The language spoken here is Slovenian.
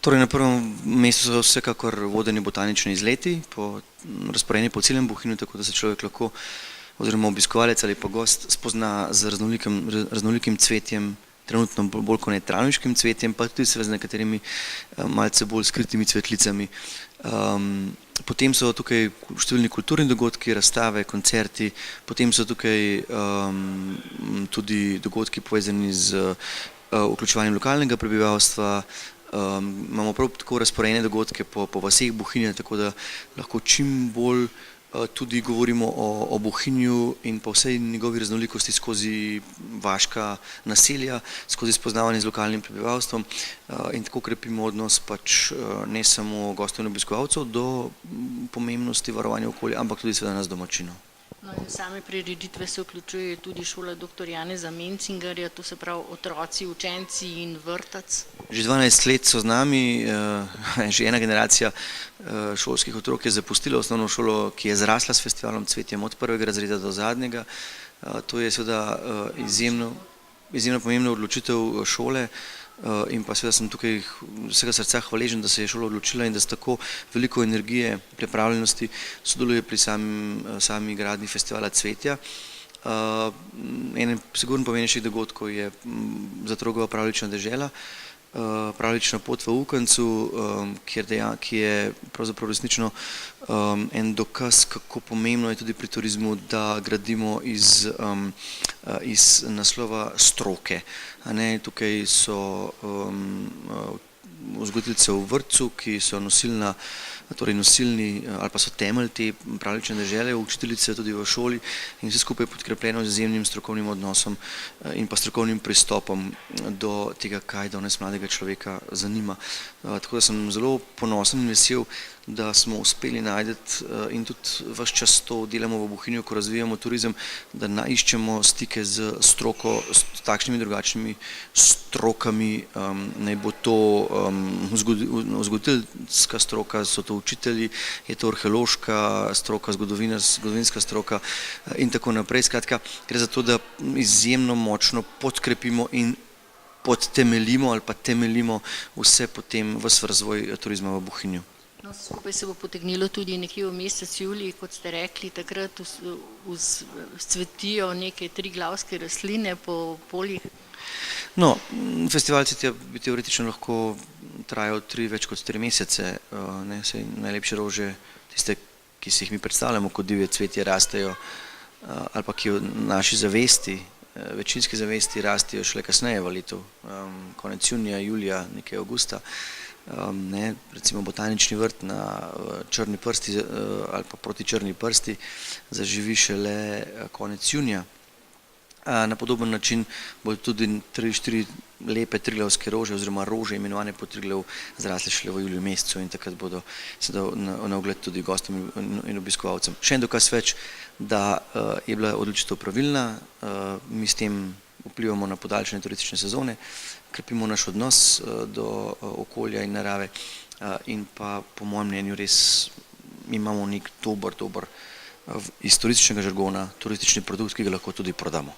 Torej, na prvem mestu so vsekakor vodeni botanični izleti, razporejeni po celem Bohinju, tako da se človek lahko, oziroma obiskovalec ali pa gost, spozna z raznolikim cvetjem, trenutno bolj kot ne travniškim cvetjem, pa tudi z nekaterimi malce bolj skritimi cvetlicami. Potem so tukaj številni kulturni dogodki, razstave, koncerti, potem so tukaj tudi dogodki povezani z vključevanjem lokalnega prebivalstva. Imamo prav tako razporejene dogodke po vaseh Bohinja, tako da lahko čim bolj tudi govorimo o Bohinju in pa vsej njegovi raznolikosti skozi vaška naselja, skozi spoznavanje z lokalnim prebivalstvom in tako krepimo odnos pač ne samo gostov in obiskovalcev do pomembnosti varovanja okolja, ampak tudi seveda nas domačinov. No in same prireditve se vključuje tudi šola dr. Janeza Mencingerja, to se pravi otroci, učenci in vrtec. Že 12 let so z nami, že ena generacija šolskih otrok je zapustila osnovno šolo, ki je zrasla s festivalom Cvetjem od prvega razreda do zadnjega. To je seveda izjemno pomembna odločitev šole in pa seveda sem tukaj vsega srca hvaležen, da se je šola odločila in da s tako veliko energije, pripravljenosti sodeluje pri sami gradnji festivala Cvetja. Eden sigurno pomembnejših dogodkov je Zatrogova pravljična dežela, pravljična pot v Ukancu, ki je pravzaprav resnično en dokaz, kako pomembno je tudi pri turizmu, da gradimo iz naslova stroke. Tukaj so vzgojiteljice v vrtcu, ki so nosilni ali pa so temelj te pravljične dežele, učiteljice tudi v šoli in vse skupaj podkrepljeno z izjemnim strokovnim odnosom in pa strokovnim pristopom do tega, kaj danes mladega človeka zanima. Tako da sem zelo ponosen in vesel, da smo uspeli najti in tudi ves čas to delamo v Bohinju, ko razvijamo turizem, da iščemo stike z stroko, s takšnimi drugačnimi strokami, naj bo to vzgojiteljska stroka, so to učitelji, je to arheološka stroka, zgodovinska stroka in tako naprej. Skratka, gre za to, da izjemno močno podkrepimo in podtemeljimo ali pa temeljimo vse potem ves razvoj turizma v Bohinju. No, skupaj se bo potegnilo tudi nekje v mesec julij, kot ste rekli, takrat vzcvetijo neke triglavske rastline po poljih. No, festival Cvetja bi teoretično lahko trajal več kot 3 mesece. Najlepše rože, tiste, ki si jih mi predstavljamo kot divje cvetje, rastejo ali pa ki v naši zavesti, večinski zavesti rastejo šele kasneje v letu, konec junija, julija, nekaj avgusta. Recimo botanični vrt na Črni prsti ali pa proti Črni prsti zaživi šele konec junija. Na podoben način bodo tudi 3-4 lepe triglavske rože oziroma rože imenovane po Triglavu zrasle šele v juliju mesecu in takrat bodo na ogled tudi gostom in obiskovalcem. Še en dokaz več, da je bila odločitev pravilna, mi s tem vplivamo na podaljšanje turistične sezone, krepimo naš odnos do okolja in narave in pa po mojem mnenju res imamo nek dober iz turističnega žargona turistični produkt, ki ga lahko tudi prodamo.